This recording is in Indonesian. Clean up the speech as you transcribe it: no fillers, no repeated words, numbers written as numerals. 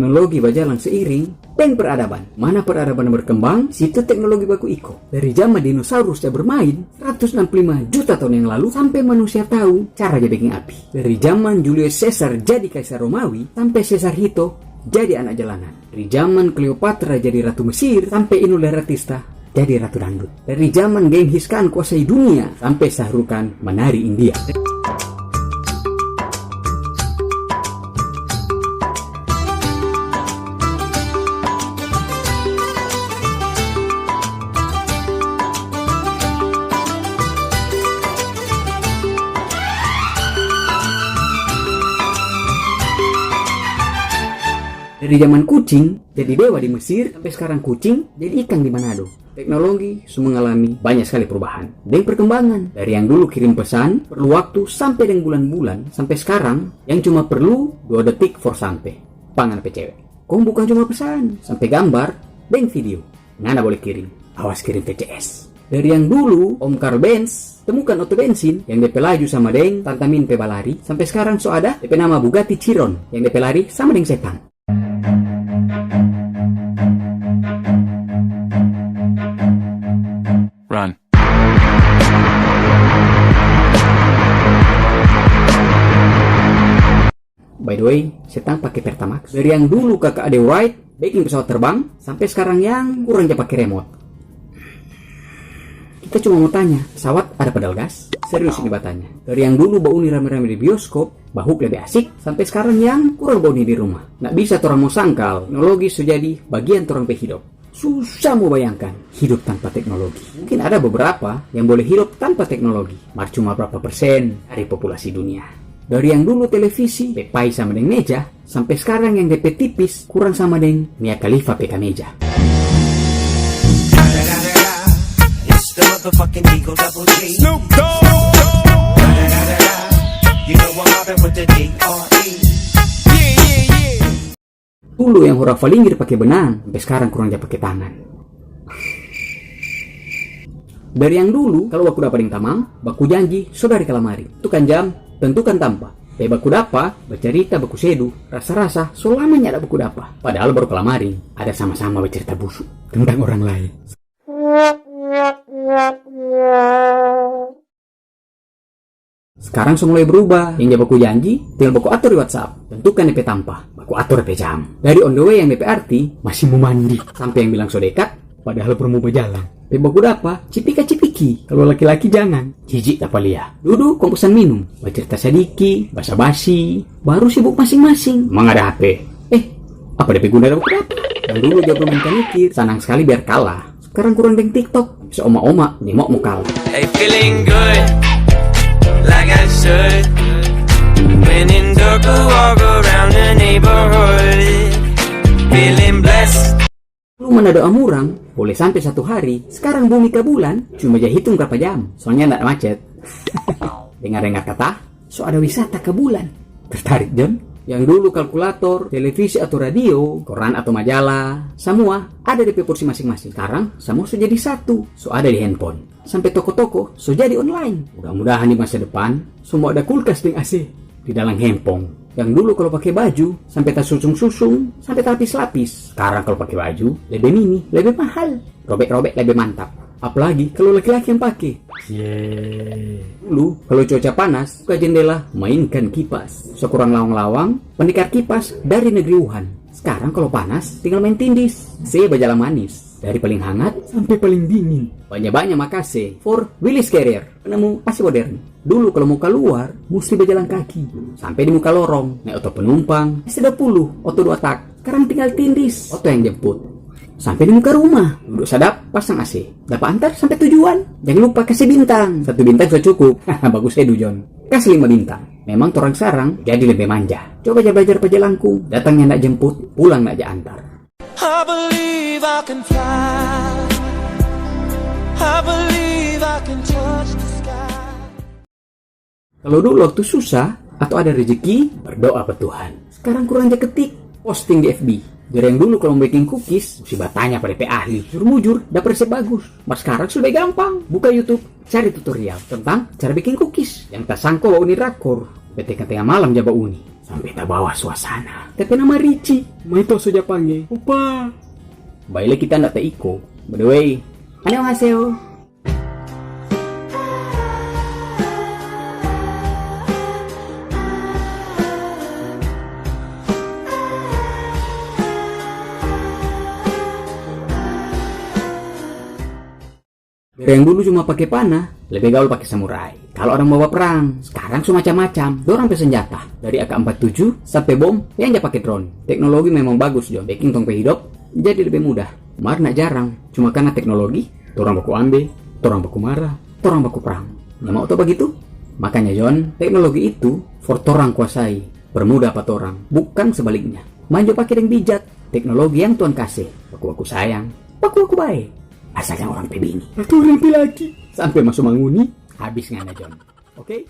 Teknologi berjalan seiring dan peradaban. Mana peradaban berkembang, situ teknologi baku iko. Dari zaman dinosaurus yang bermain 165 juta tahun yang lalu sampai manusia tahu cara dia bikin api. Dari zaman Julius Caesar jadi kaisar Romawi sampai Caesar Hito jadi anak jalanan. Dari zaman Cleopatra jadi ratu Mesir sampai Inul Daratista jadi ratu dangdut. Dari zaman Genghis Khan kuasai dunia sampai Shah Rukh Khan menari India. Dari zaman kucing jadi dewa di Mesir sampai sekarang kucing jadi ikan di Manado. Teknologi semua mengalami banyak sekali perubahan dan perkembangan. Dari yang dulu kirim pesan perlu waktu sampai dengan bulan-bulan sampai sekarang yang cuma perlu 2 detik for sampai. Pangan PCW. Kau bukan cuma pesan sampai gambar dan video. Nggak boleh kirim. Awas kirim TCS. Dari yang dulu Om Carl Benz temukan auto bensin yang DP laju sama deng tantamin pe balari sampai sekarang so ada DP nama Bugatti Chiron yang DP lari sama deng setan. Run. By the way, setang pakai Pertamax. Dari yang dulu kakak Ade Wright bikin pesawat terbang sampai sekarang yang kurang aja pakai remote. Kita cuma mau tanya, pesawat ada pedal gas? Serius ini batanya. Dari yang dulu bau nih rame-rame di bioskop, bahuk lebih asik, sampai sekarang yang kurang bau nih di rumah. Nggak bisa orang mau sangkal, teknologi sudah jadi bagian orang hidup. Susah mau bayangkan hidup tanpa teknologi. Mungkin ada beberapa yang boleh hidup tanpa teknologi, mar cuma berapa persen dari populasi dunia. Dari yang dulu televisi, pepai sama dengan meja, sampai sekarang yang DP tipis, kurang sama dengan Mia Khalifa PK meja. Dulu yang huruf linggir pakai benang, sampai sekarang kurang aja pakai tangan. Dari yang dulu, kalau baku dapat yang tamang, baku janji, saudari kalamari. Tentukan jam, tentukan tanpa. Baku dapa, bercerita baku sedu, rasa-rasa, selamanya ada baku dapa. Padahal baru kalamari, ada sama-sama bercerita busuk tentang orang lain. Sekarang mulai berubah. Yang baku janji, tinggal baku atur di WhatsApp. Tentukan DP tanpa, baku atur DP jam. Dari on the way yang DP arti, masih mau mandi. Sampai yang bilang so dekat, padahal baru mau berjalan. Baku dapa, cipika-cipiki. Kalau laki-laki jangan. Jijik tak palia. Duduk, komposan minum. Bercerita sedikit, basa-basi. Baru sibuk masing-masing. Emang ada HP. Apa DP guna baku dapa? Yang dulu dia bermain mikir, senang sekali biar kalah. Sekarang kurang deng TikTok. Bisa oma-oma, nyemok mau kalah. Hey, feeling good. Like I should. When in dark, I walk around the neighborhood. Feeling blessed. Lu mana doa murang, boleh sampai 1 hari. Sekarang bumi ke bulan, cuma aja hitung berapa jam. Soalnya nggak macet. Dengar-dengar kata, so ada wisata ke bulan. Tertarik, John? Yang dulu kalkulator, televisi atau radio, koran atau majalah, semua ada di porsi masing-masing. Sekarang semua sudah jadi satu, so ada di handphone. Sampai toko-toko so jadi online. Mudah-mudahan di masa depan semua ada kulkas dengan AC di dalam handphone. Yang dulu kalau pakai baju sampai tas susung-susung, sampai lapis-lapis. Sekarang kalau pakai baju lebih mini, lebih mahal. Robek-robek lebih mantap. Apalagi kalau laki-laki yang pakai. Dulu kalau cuaca panas, buka jendela, mainkan kipas. Sekurang lawang-lawang, pendekar kipas dari negeri Wuhan. Sekarang kalau panas, tinggal main tindis. Saya berjalan manis. Dari paling hangat sampai paling dingin. Banyak-banyak makasih for Willis Carrier, penemu AC modern. Dulu kalau mau keluar, mesti berjalan kaki. Sampai di muka lorong, naik oto penumpang, S20, oto 2 tak. Sekarang tinggal tindis, oto yang jemput. Sampai di muka rumah, duduk sadap, pasang AC. Dapat antar sampai tujuan. Jangan lupa kasih bintang. 1 bintang sudah cukup. Bagus Edu John. Kasih 5 bintang. Memang orang sarang jadi lebih manja. Coba aja belajar pejalanku. Datangnya nak jemput, pulang nak aja antar. I believe I can fly. I believe I can touch the sky. Kalau dulu waktu susah atau ada rezeki, berdoa ke Tuhan. Sekarang kurang aja ketik, posting di FB. Dari yang dulu kalau mau bikin cookies, mesti bertanya pada DP ahli. Jujur, dapat resep bagus. Mas sekarang sudah gampang. Buka YouTube, cari tutorial tentang cara bikin cookies. Yang tak sangka ini rakor. PT tengah malam jaba uni. Sampai tak bawa suasana. Tapi nama Ricci. Maito saja panggil. Opa. Baiklah kita ndak tak iko. By the way, annyeonghaseyo. Yang dulu cuma pakai panah, lebih gaul pakai samurai. Kalau orang bawa perang, sekarang cuma macam-macam. Dorang pakai senjata dari AK-47 sampai bom yang dia pakai drone. Teknologi memang bagus, John. Baking tong hidup jadi lebih mudah. Marna jarang, cuma karena teknologi, orang baku ambil, orang baku marah, orang baku perang. Nggak mau tau begitu? Makanya John, teknologi itu for torang kuasai, bermudah apa orang, bukan sebaliknya. Manjo pakai yang bijak, teknologi yang Tuhan kasih. Baku sayang, baku baik. Asalnya orang pebini. Atau orang lagi. Sampai masuk manguni, habis ngana John. Oke?